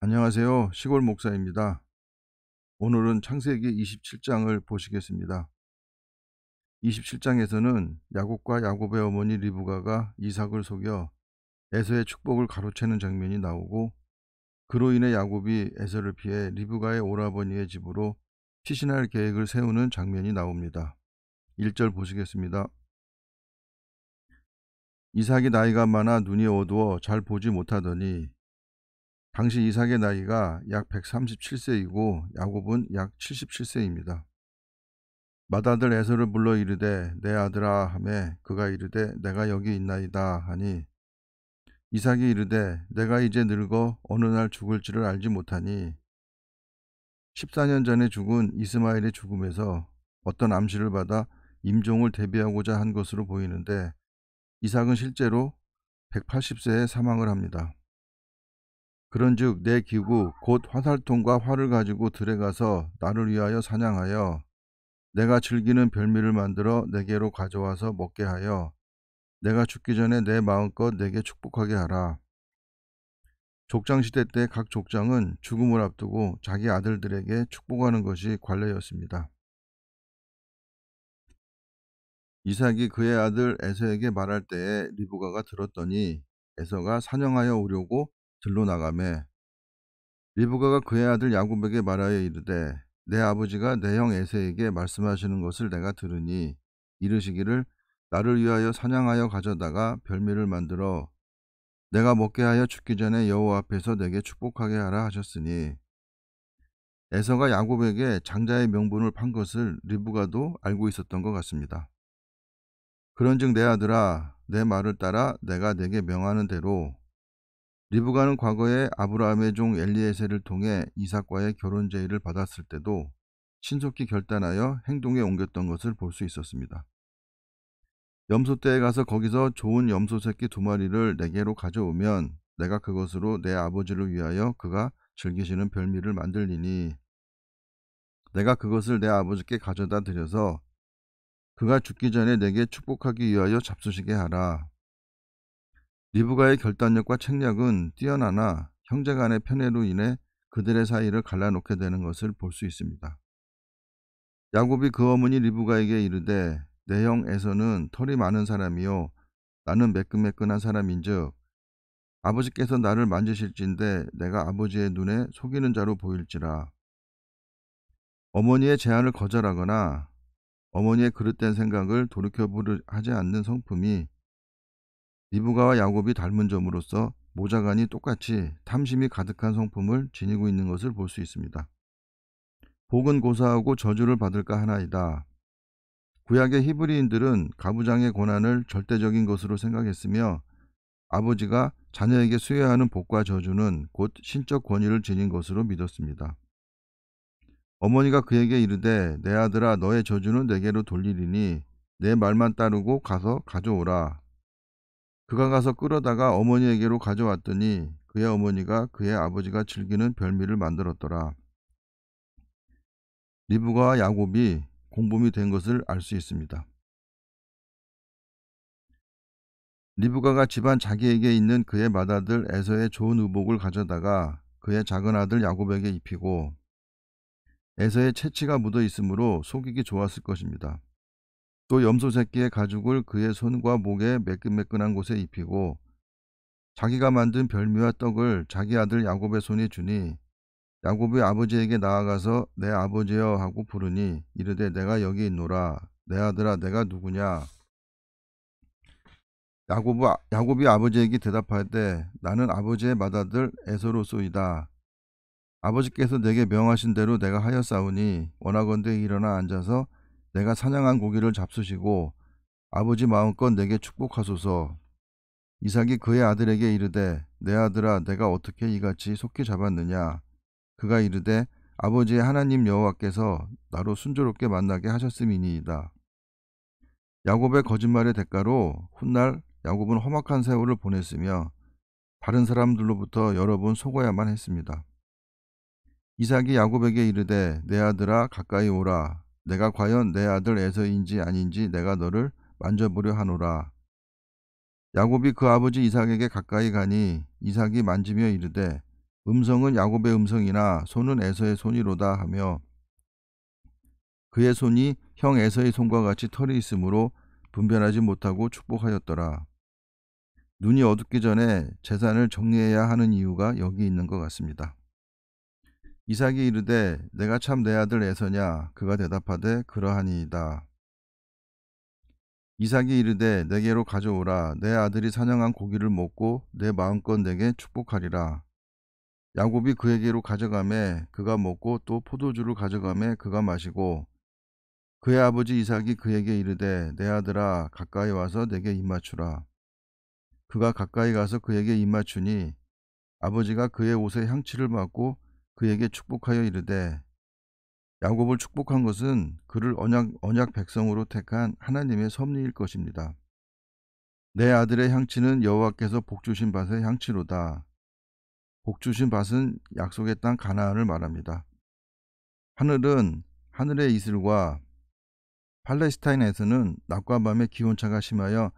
안녕하세요. 시골 목사입니다. 오늘은 창세기 27장을 보시겠습니다. 27장에서는 야곱과 야곱의 어머니 리브가가 이삭을 속여 에서의 축복을 가로채는 장면이 나오고, 그로 인해 야곱이 에서를 피해 리브가의 오라버니의 집으로 피신할 계획을 세우는 장면이 나옵니다. 1절 보시겠습니다. 이삭이 나이가 많아 눈이 어두워 잘 보지 못하더니, 당시 이삭의 나이가 약 137세이고 야곱은 약 77세입니다. 맏아들 에서를 불러 이르되 내 아들아 하매 그가 이르되 내가 여기 있나이다 하니, 이삭이 이르되 내가 이제 늙어 어느 날 죽을지를 알지 못하니 14년 전에 죽은 이스마엘의 죽음에서 어떤 암시를 받아 임종을 대비하고자 한 것으로 보이는데, 이삭은 실제로 180세에 사망을 합니다. 그런즉 내 기구 곧 화살통과 활을 가지고 들에 가서 나를 위하여 사냥하여 내가 즐기는 별미를 만들어 내게로 가져와서 먹게 하여 내가 죽기 전에 내 마음껏 내게 축복하게 하라. 족장시대 때 각 족장은 죽음을 앞두고 자기 아들들에게 축복하는 것이 관례였습니다. 이삭이 그의 아들 에서에게 말할 때에 리브가가 들었더니 에서가 사냥하여 오려고 들로 나가매, 리브가가 그의 아들 야곱에게 말하여 이르되 내 아버지가 내 형 에서에게 말씀하시는 것을 내가 들으니 이르시기를 나를 위하여 사냥하여 가져다가 별미를 만들어 내가 먹게 하여 죽기 전에 여호와 앞에서 내게 축복하게 하라 하셨으니, 에서가 야곱에게 장자의 명분을 판 것을 리브가도 알고 있었던 것 같습니다. 그런즉 내 아들아 내 말을 따라 내가 내게 명하는 대로, 리브가는 과거에 아브라함의 종 엘리에셀을 통해 이삭과의 결혼 제의를 받았을 때도 신속히 결단하여 행동에 옮겼던 것을 볼 수 있었습니다. 염소떼에 가서 거기서 좋은 염소 새끼 2마리를 내게로 가져오면 내가 그것으로 내 아버지를 위하여 그가 즐기시는 별미를 만들리니, 내가 그것을 내 아버지께 가져다 드려서 그가 죽기 전에 내게 축복하기 위하여 잡수시게 하라. 리브가의 결단력과 책략은 뛰어나나 형제간의 편애로 인해 그들의 사이를 갈라놓게 되는 것을 볼 수 있습니다. 야곱이 그 어머니 리브가에게 이르되 내 형 에서는 털이 많은 사람이요 나는 매끈매끈한 사람인즉 아버지께서 나를 만지실진데 내가 아버지의 눈에 속이는 자로 보일지라. 어머니의 제안을 거절하거나 어머니의 그릇된 생각을 돌이켜보려 하지 않는 성품이 리브가와 야곱이 닮은 점으로서 모자간이 똑같이 탐심이 가득한 성품을 지니고 있는 것을 볼 수 있습니다. 복은 고사하고 저주를 받을까 하나이다. 구약의 히브리인들은 가부장의 고난을 절대적인 것으로 생각했으며, 아버지가 자녀에게 수여하는 복과 저주는 곧 신적 권위를 지닌 것으로 믿었습니다. 어머니가 그에게 이르되 내 아들아 너의 저주는 내게로 돌리리니 내 말만 따르고 가서 가져오라. 그가 가서 끌어다가 어머니에게로 가져왔더니 그의 어머니가 그의 아버지가 즐기는 별미를 만들었더라. 리브가와 야곱이 공범이 된 것을 알 수 있습니다. 리브가가 집안 자기에게 있는 그의 맏아들 에서의 좋은 의복을 가져다가 그의 작은 아들 야곱에게 입히고, 에서의 채취가 묻어 있으므로 속이기 좋았을 것입니다. 또 염소 새끼의 가죽을 그의 손과 목에 매끈매끈한 곳에 입히고 자기가 만든 별미와 떡을 자기 아들 야곱의 손에 주니, 야곱이 아버지에게 나아가서 내 아버지여 하고 부르니 이르되 내가 여기 있노라. 내 아들아 내가 누구냐. 야곱이 아버지에게 대답하되 나는 아버지의 맏아들 에서로소이다. 아버지께서 내게 명하신 대로 내가 하였사오니 원하건대 일어나 앉아서 내가 사냥한 고기를 잡수시고 아버지 마음껏 내게 축복하소서. 이삭이 그의 아들에게 이르되 내 아들아 내가 어떻게 이같이 속히 잡았느냐. 그가 이르되 아버지의 하나님 여호와께서 나로 순조롭게 만나게 하셨음이니이다. 야곱의 거짓말의 대가로 훗날 야곱은 험악한 세월을 보냈으며 다른 사람들로부터 여러 번 속아야만 했습니다. 이삭이 야곱에게 이르되 내 아들아 가까이 오라. 내가 과연 내 아들 에서인지 아닌지 내가 너를 만져보려 하노라. 야곱이 그 아버지 이삭에게 가까이 가니 이삭이 만지며 이르되 음성은 야곱의 음성이나 손은 에서의 손이로다 하며 그의 손이 형 에서의 손과 같이 털이 있으므로 분별하지 못하고 축복하였더라. 눈이 어둡기 전에 재산을 정리해야 하는 이유가 여기 있는 것 같습니다. 이삭이 이르되 내가 참 내 아들 에서냐? 그가 대답하되 그러하니이다. 이삭이 이르되 내게로 가져오라. 내 아들이 사냥한 고기를 먹고 내 마음껏 내게 축복하리라. 야곱이 그에게로 가져가매 그가 먹고 또 포도주를 가져가매 그가 마시고 그의 아버지 이삭이 그에게 이르되 내 아들아 가까이 와서 내게 입맞추라. 그가 가까이 가서 그에게 입맞추니 아버지가 그의 옷에 향취를 맡고 그에게 축복하여 이르되 야곱을 축복한 것은 그를 언약 백성으로 택한 하나님의 섭리일 것입니다. 내 아들의 향취는 여호와께서 복주신 밭의 향취로다. 복주신 밭은 약속의 땅 가나안을 말합니다. 하늘의 이슬과 팔레스타인에서는 낮과 밤의 기온차가 심하여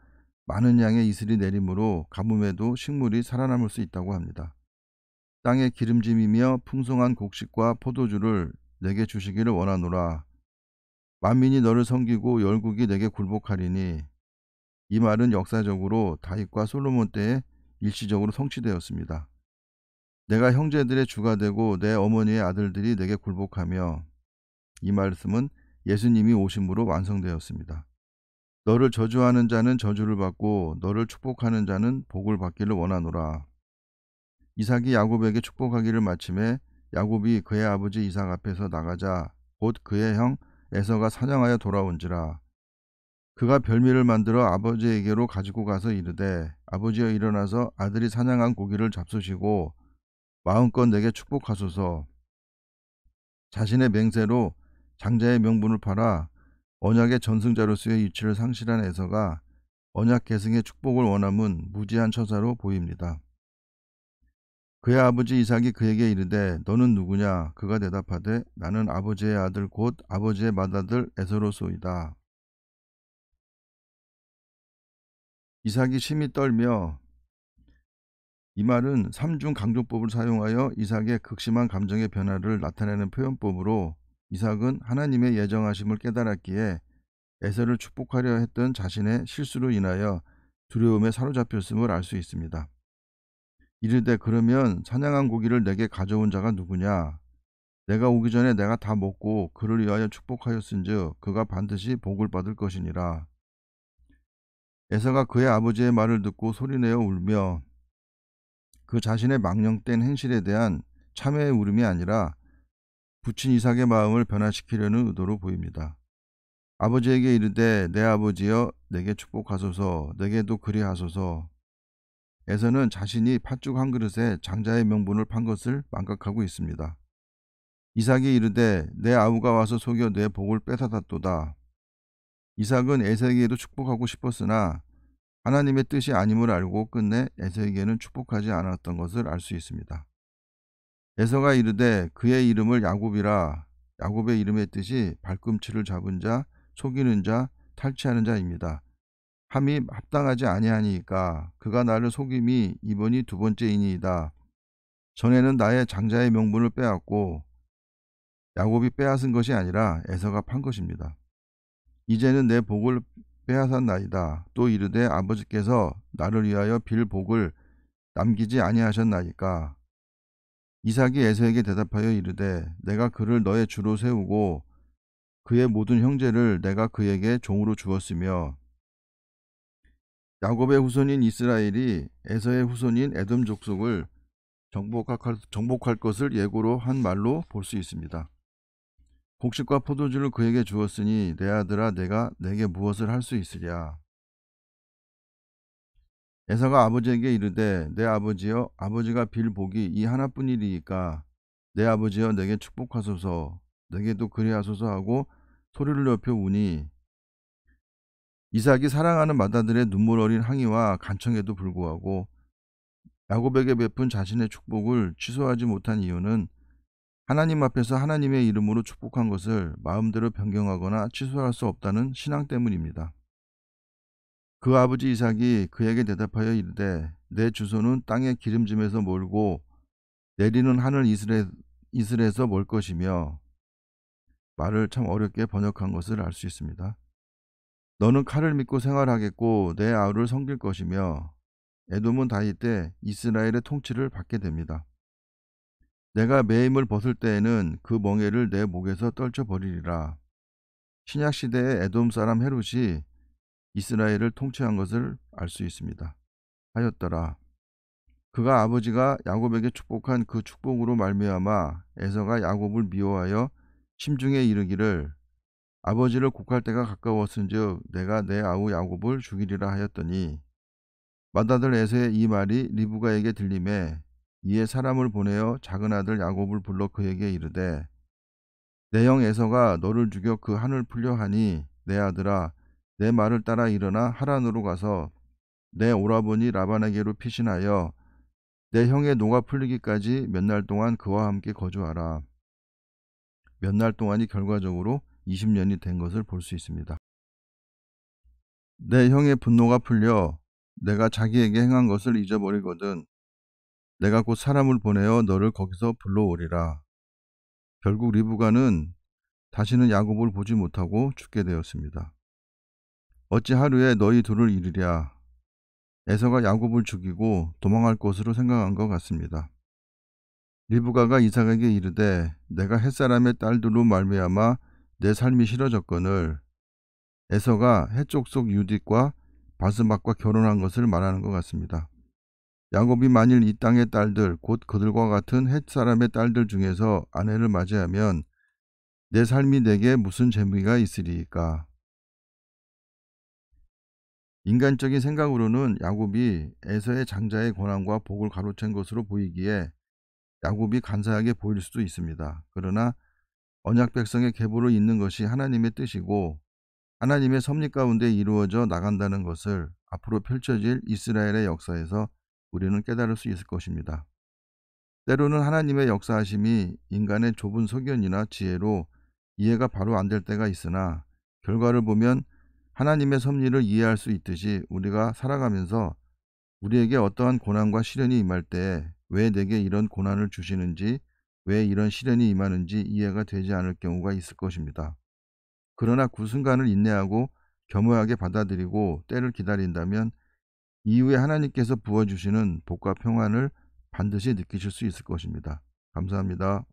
많은 양의 이슬이 내리므로 가뭄에도 식물이 살아남을 수 있다고 합니다. 땅의 기름짐이며 풍성한 곡식과 포도주를 내게 주시기를 원하노라. 만민이 너를 섬기고 열국이 내게 굴복하리니 이 말은 역사적으로 다윗과 솔로몬 때에 일시적으로 성취되었습니다. 내가 형제들의 주가 되고 내 어머니의 아들들이 내게 굴복하며 이 말씀은 예수님이 오심으로 완성되었습니다. 너를 저주하는 자는 저주를 받고 너를 축복하는 자는 복을 받기를 원하노라. 이삭이 야곱에게 축복하기를 마침에 야곱이 그의 아버지 이삭 앞에서 나가자 곧 그의 형 에서가 사냥하여 돌아온지라. 그가 별미를 만들어 아버지에게로 가지고 가서 이르되 아버지여 일어나서 아들이 사냥한 고기를 잡수시고 마음껏 내게 축복하소서. 자신의 맹세로 장자의 명분을 팔아 언약의 전승자로서의 위치를 상실한 에서가 언약 계승의 축복을 원함은 무지한 처사로 보입니다. 그의 아버지 이삭이 그에게 이르되 너는 누구냐? 그가 대답하되 나는 아버지의 아들 곧 아버지의 맏아들 에서로소이다. 이삭이 심히 떨며 이 말은 삼중 강조법을 사용하여 이삭의 극심한 감정의 변화를 나타내는 표현법으로 이삭은 하나님의 예정하심을 깨달았기에 에서를 축복하려 했던 자신의 실수로 인하여 두려움에 사로잡혔음을 알 수 있습니다. 이르되 그러면 사냥한 고기를 내게 가져온 자가 누구냐? 내가 오기 전에 내가 다 먹고 그를 위하여 축복하였은즉 그가 반드시 복을 받을 것이니라. 에서가 그의 아버지의 말을 듣고 소리내어 울며 그 자신의 망령된 행실에 대한 참회의 울음이 아니라 부친 이삭의 마음을 변화시키려는 의도로 보입니다. 아버지에게 이르되 내 아버지여 내게 축복하소서 내게도 그리하소서. 에서는 자신이 팥죽 한 그릇에 장자의 명분을 판 것을 망각하고 있습니다. 이삭이 이르되 내 아우가 와서 속여 내 복을 뺏어갔도다. 이삭은 에서에게도 축복하고 싶었으나 하나님의 뜻이 아님을 알고 끝내 에서에게는 축복하지 않았던 것을 알 수 있습니다. 에서가 이르되 그의 이름을 야곱이라. 야곱의 이름의 뜻이 발꿈치를 잡은 자, 속이는 자, 탈취하는 자입니다. 함이 합당하지 아니하니까 그가 나를 속임이 이번이 두 번째이니이다. 전에는 나의 장자의 명분을 빼앗고 야곱이 빼앗은 것이 아니라 에서가 판 것입니다. 이제는 내 복을 빼앗았나이다. 또 이르되 아버지께서 나를 위하여 빌 복을 남기지 아니하셨나이까. 이삭이 에서에게 대답하여 이르되 내가 그를 너의 주로 세우고 그의 모든 형제를 내가 그에게 종으로 주었으며 야곱의 후손인 이스라엘이 에서의 후손인 에돔 족속을 정복할 것을 예고로 한 말로 볼 수 있습니다. 곡식과 포도주를 그에게 주었으니 내 아들아 내가 내게 무엇을 할 수 있으랴. 에서가 아버지에게 이르되 내 아버지여 아버지가 빌 복이 이 하나뿐이리이까 내 아버지여 내게 축복하소서 내게도 그리하소서 하고 소리를 높여 우니 이삭이 사랑하는 맏아들의 눈물 어린 항의와 간청에도 불구하고 야곱에게 베푼 자신의 축복을 취소하지 못한 이유는 하나님 앞에서 하나님의 이름으로 축복한 것을 마음대로 변경하거나 취소할 수 없다는 신앙 때문입니다. 그 아버지 이삭이 그에게 대답하여 이르되 내 주소는 땅의 기름짐에서 몰고 내리는 하늘 이슬에서 멀 것이며, 말을 참 어렵게 번역한 것을 알 수 있습니다. 너는 칼을 믿고 생활하겠고 내 아우를 섬길 것이며, 에돔은 다윗 때 이스라엘의 통치를 받게 됩니다. 내가 매임을 벗을 때에는 그 멍에를 내 목에서 떨쳐버리리라. 신약 시대의 에돔 사람 헤롯이 이스라엘을 통치한 것을 알 수 있습니다. 하였더라. 그가 아버지가 야곱에게 축복한 그 축복으로 말미암아 에서가 야곱을 미워하여 심중에 이르기를 아버지를 곡할 때가 가까웠은즉 내가 내 아우 야곱을 죽이리라 하였더니, 맏아들 에서의 이 말이 리브가에게 들림에 이에 사람을 보내어 작은 아들 야곱을 불러 그에게 이르되, 내 형 에서가 너를 죽여 그 한을 풀려 하니 내 아들아, 내 말을 따라 일어나 하란으로 가서 내 오라버니 라반에게로 피신하여 내 형의 노가 풀리기까지 몇 날 동안 그와 함께 거주하라. 몇 날 동안이 결과적으로 20년이 된 것을 볼 수 있습니다. 내 형의 분노가 풀려 내가 자기에게 행한 것을 잊어버리거든 내가 곧 사람을 보내어 너를 거기서 불러오리라. 결국 리브가는 다시는 야곱을 보지 못하고 죽게 되었습니다. 어찌 하루에 너희 둘을 이르랴. 에서가 야곱을 죽이고 도망할 것으로 생각한 것 같습니다. 리브가가 이삭에게 이르되 내가 햇사람의 딸들로 말미암아 내 삶이 싫어졌거늘, 에서가 해쪽 속 유딧과 바스맛과 결혼한 것을 말하는 것 같습니다. 야곱이 만일 이 땅의 딸들 곧 그들과 같은 햇사람의 딸들 중에서 아내를 맞이하면 내 삶이 내게 무슨 재미가 있으리까. 인간적인 생각으로는 야곱이 에서의 장자의 권한과 복을 가로챈 것으로 보이기에 야곱이 간사하게 보일 수도 있습니다. 그러나 언약 백성의 계보로 잇는 것이 하나님의 뜻이고 하나님의 섭리 가운데 이루어져 나간다는 것을 앞으로 펼쳐질 이스라엘의 역사에서 우리는 깨달을 수 있을 것입니다. 때로는 하나님의 역사하심이 인간의 좁은 소견이나 지혜로 이해가 바로 안 될 때가 있으나, 결과를 보면 하나님의 섭리를 이해할 수 있듯이 우리가 살아가면서 우리에게 어떠한 고난과 시련이 임할 때 왜 내게 이런 고난을 주시는지, 왜 이런 시련이 임하는지 이해가 되지 않을 경우가 있을 것입니다. 그러나 그 순간을 인내하고 겸허하게 받아들이고 때를 기다린다면 이후에 하나님께서 부어주시는 복과 평안을 반드시 느끼실 수 있을 것입니다. 감사합니다.